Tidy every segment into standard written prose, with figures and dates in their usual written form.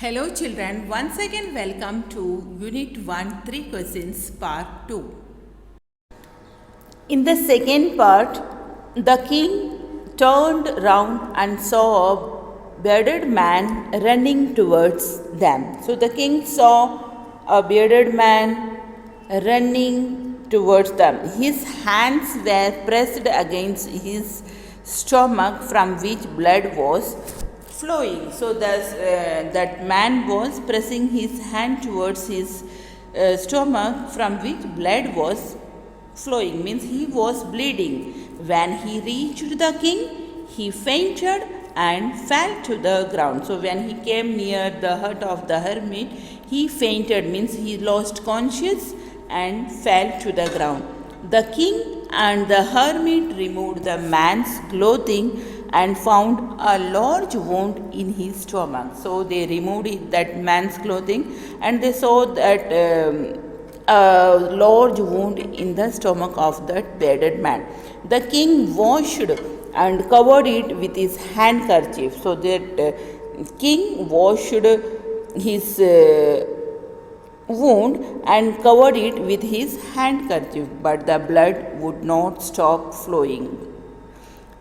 Hello children, once again welcome to Unit 1 3 questions part 2. In the second part, the king turned round and saw a bearded man running towards them. So the king saw a bearded man running towards them. His hands were pressed against his stomach from which blood was flowing. So that man was pressing his hand towards his stomach from which blood was flowing, means he was bleeding. When he reached the king, he fainted and fell to the ground. So when he came near the hut of the hermit, he fainted, means he lost conscious and fell to the ground. The king and the hermit removed the man's clothing and found a large wound in his stomach. So they removed that man's clothing and they saw that a large wound in the stomach of that bearded man. The king washed and covered it with his handkerchief. So that king washed his wound and covered it with his handkerchief, but the blood would not stop flowing.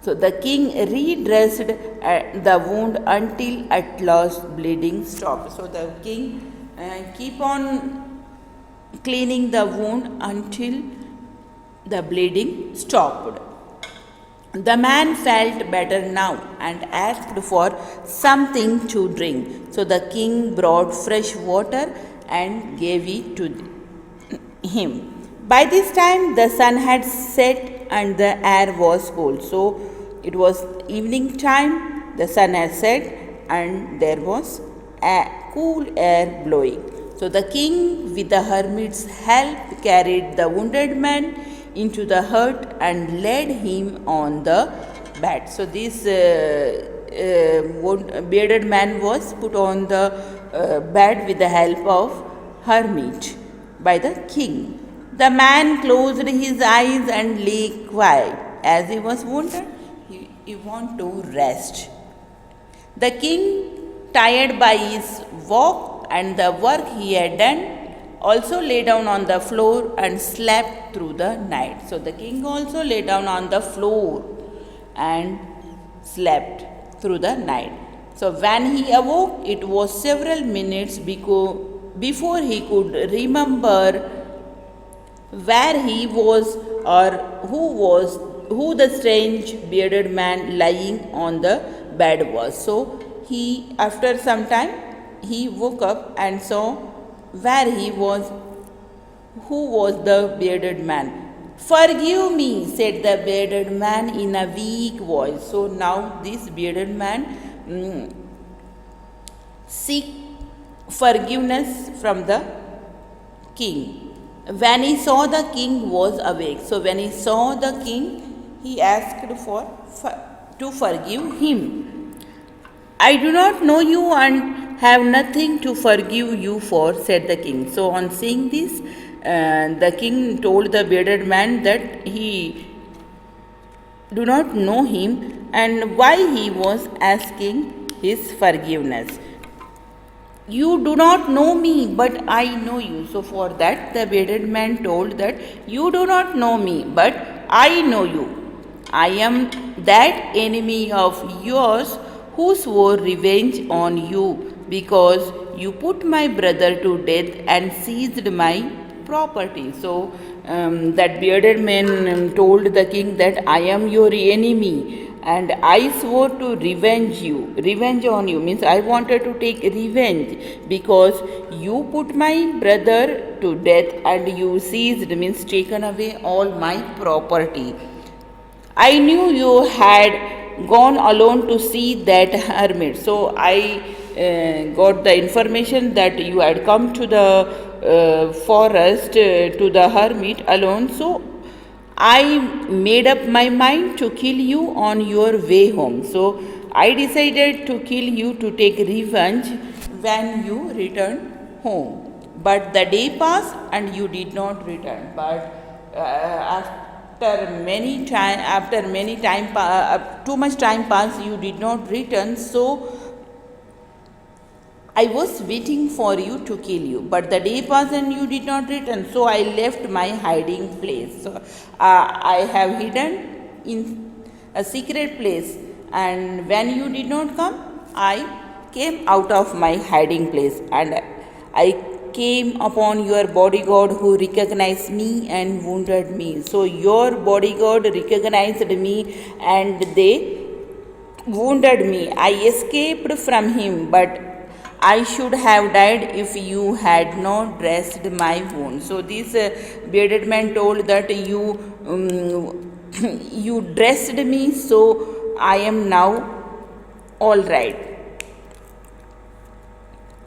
So the king redressed the wound until at last bleeding stopped. So the king keep on cleaning the wound until the bleeding stopped. The man felt better now and asked for something to drink. So the king brought fresh water and gave it to him. By this time the sun had set and the air was cold. So it was evening time, the sun had set and there was a cool air blowing. So the king with the hermit's help carried the wounded man into the hut and laid him on the bed. So this bearded man was put on the bed with the help of hermit by the king. The man closed his eyes and lay quiet. As he was wounded, he wanted to rest. The king, tired by his walk and the work he had done, also lay down on the floor and slept through the night. So the king also lay down on the floor and slept through the night. So when he awoke, it was several minutes before he could remember where he was or who the strange bearded man lying on the bed was. So he, after some time, he woke up and saw where he was, who was the bearded man. Forgive me, said the bearded man in a weak voice. So now this bearded man seek forgiveness from the king. When he saw the king was awake. So when he saw the king, he asked to forgive him. I do not know you and have nothing to forgive you for, said the king. So on seeing this, the king told the bearded man that he do not know him and why he was asking his forgiveness. You do not know me, but I know you. So for that, the bearded man told that you do not know me, but I know you. I am that enemy of yours who swore revenge on you because you put my brother to death and seized my property. So that bearded man told the king that I am your enemy and I swore to revenge on you, means I wanted to take revenge because you put my brother to death and you seized, means taken away all my property. I knew you had gone alone to see that hermit. So I got the information that you had come to the forest to the hermit alone. So I made up my mind to kill you on your way home. So I decided to kill you to take revenge when you return home. But the day passed and you did not return. But too much time passed, you did not return. So I was waiting for you to kill you, but the day passed and you did not return. So I left my hiding place. So I have hidden in a secret place, and when you did not come, I came out of my hiding place, and I came upon your bodyguard who recognized me and wounded me. So your bodyguard recognized me and they wounded me. I escaped from him, but I should have died if you had not dressed my wound. So this bearded man told that you dressed me, so I am now all right.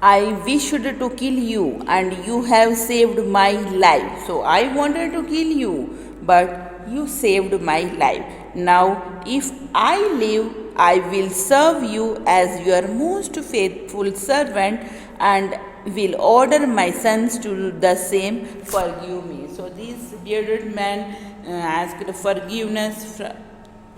I wished to kill you and you have saved my life. So I wanted to kill you, but you saved my life. Now, if I live, I will serve you as your most faithful servant and will order my sons to do the same. Forgive me. So this bearded man asked forgiveness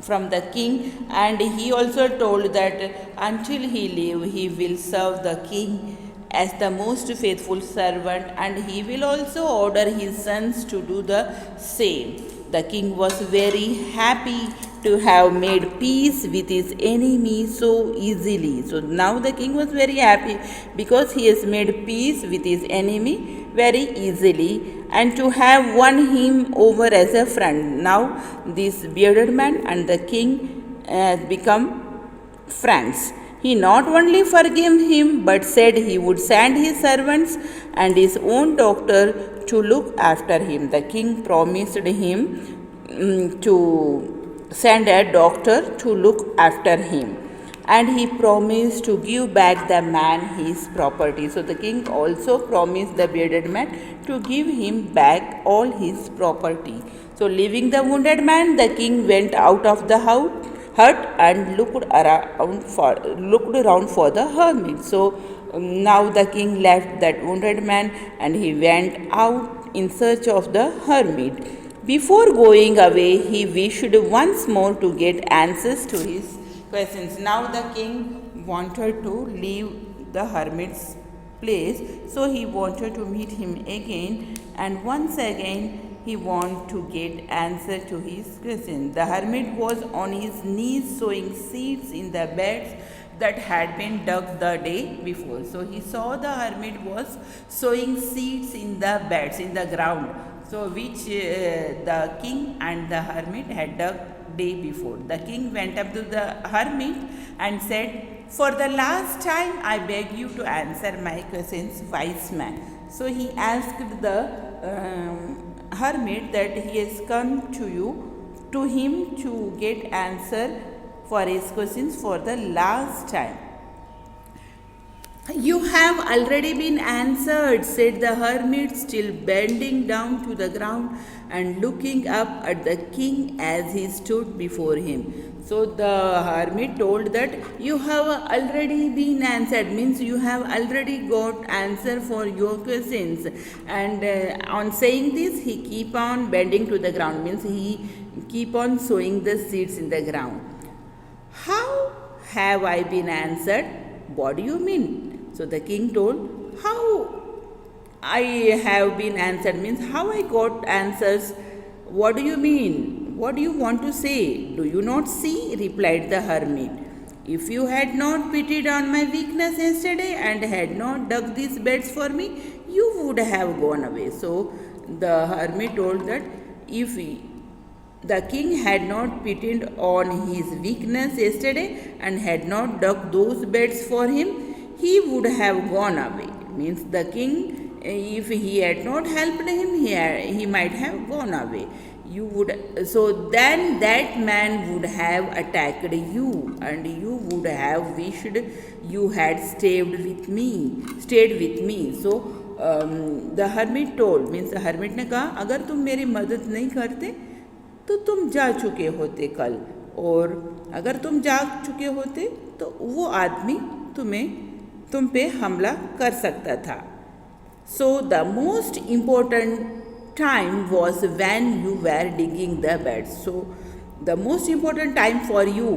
from the king, and he also told that until he live he will serve the king as the most faithful servant, and he will also order his sons to do the same. The king was very happy to have made peace with his enemy so easily. So now the king was very happy because he has made peace with his enemy very easily and to have won him over as a friend. Now this bearded man and the king become friends. He not only forgave him but said he would send his servants and his own doctor to look after him. The king promised him to send a doctor to look after him, and he promised to give back the man his property. So the king also promised the bearded man to give him back all his property. So leaving the wounded man, the king went out of the hut and looked around for the hermit. So now the king left that wounded man and he went out in search of the hermit. Before going away, he wished once more to get answers to his questions. Now the king wanted to leave the hermit's place, so he wanted to meet him again, and once again he wanted to get answer to his question. The hermit was on his knees sowing seeds in the beds that had been dug the day before. So he saw the hermit was sowing seeds in the beds, in the ground, so which the king and the hermit had dug day before. The king went up to the hermit and said, "For the last time I beg you to answer my questions, wise man." So he asked the hermit that he has come to him to get answer for his questions for the last time. "You have already been answered," said the hermit, still bending down to the ground and looking up at the king as he stood before him. So the hermit told that you have already been answered, means you have already got answer for your questions. And on saying this, he keep on bending to the ground, means he keep on sowing the seeds in the ground. "How have I been answered? What do you mean?" So the king told, "How I have been answered means how I got answers. What do you mean? What do you want to say? Do you not see?" replied the hermit. "If you had not pitied on my weakness yesterday and had not dug these beds for me, you would have gone away." So the hermit told that if the king had not pitied on his weakness yesterday and had not dug those beds for him, he would have gone away. Means the king, if he had not helped him, he might have gone away. So then that man would have attacked you, and you would have wished you had stayed with me. So the hermit told, means the hermit ने कहा, अगर तुम मेरी मदद नहीं करते तो तुम जा चुके होते कल, और अगर तुम जा चुके होते तो वो आदमी तुम पे हमला कर सकता था. So the most important time was when you were digging the bed. So the most important time for you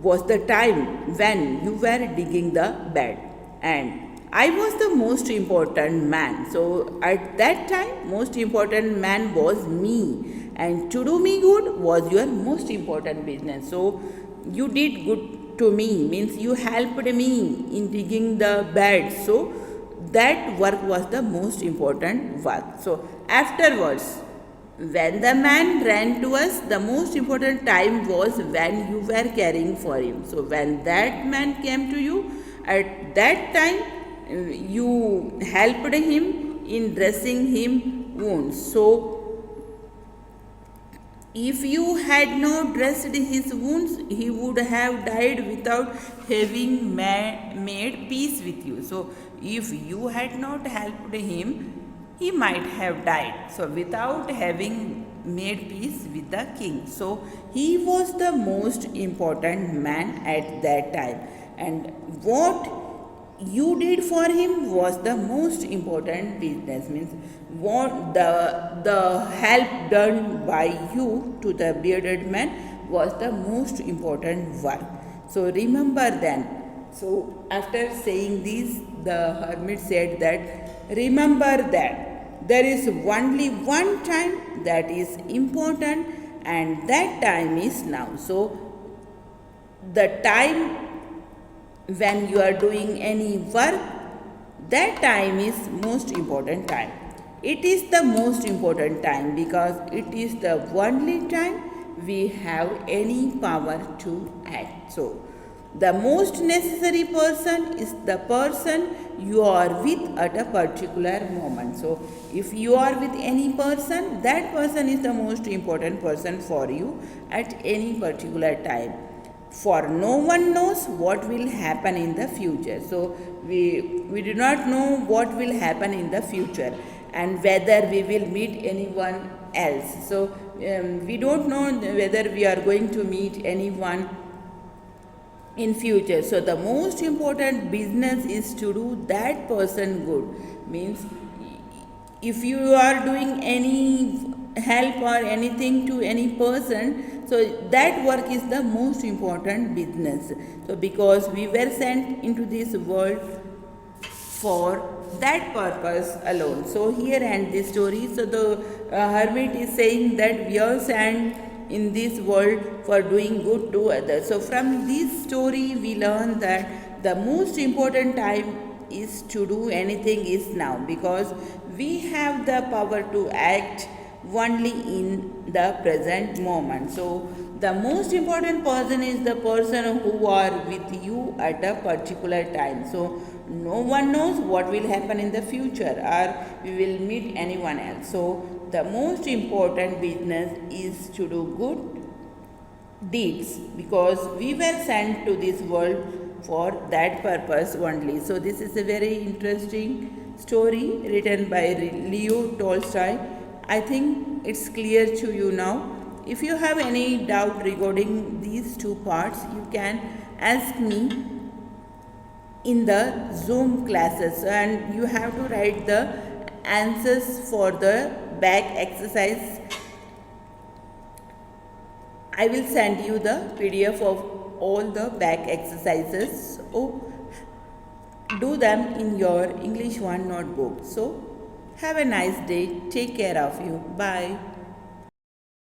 was the time when you were digging the bed. And I was the most important man. So at that time, most important man was me, and to do me good was your most important business. So you did good to me, means you helped me in digging the bed. So that work was the most important work. So afterwards, when the man ran to us, the most important time was when you were caring for him. So when that man came to you, at that time you helped him in dressing him wounds. So if you had not dressed his wounds, he would have died without having made peace with you. So, if you had not helped him, he might have died. So, without having made peace with the king. So, he was the most important man at that time. And what you did for him was the most important business, means what the help done by you to the bearded man was the most important work. So remember then. So after saying this, the hermit said that remember that there is only one time that is important, and that time is now. So the time when you are doing any work, that time is most important time. It is the most important time because it is the only time we have any power to act. So the most necessary person is the person you are with at a particular moment. So if you are with any person, that person is the most important person for you at any particular time. For no one knows what will happen in the future. So we do not know what will happen in the future and whether we will meet anyone else. So we don't know whether we are going to meet anyone in future. So the most important business is to do that person good. Means if you are doing any help or anything to any person, so that work is the most important business. So because we were sent into this world for that purpose alone. So here ends the story. So the hermit is saying that we are sent in this world for doing good to others. So from this story we learn that the most important time is to do anything is now, because we have the power to act only in the present moment. So the most important person is the person who are with you at a particular time. So no one knows what will happen in the future or we will meet anyone else. So the most important business is to do good deeds, because we were sent to this world for that purpose only. So this is a very interesting story written by Leo Tolstoy. I think it's clear to you now. If you have any doubt regarding these two parts, you can ask me in the Zoom classes, and you have to write the answers for the back exercise. I will send you the PDF of all the back exercises. So do them in your English 1 notebook. So have a nice day. Take care of you. Bye.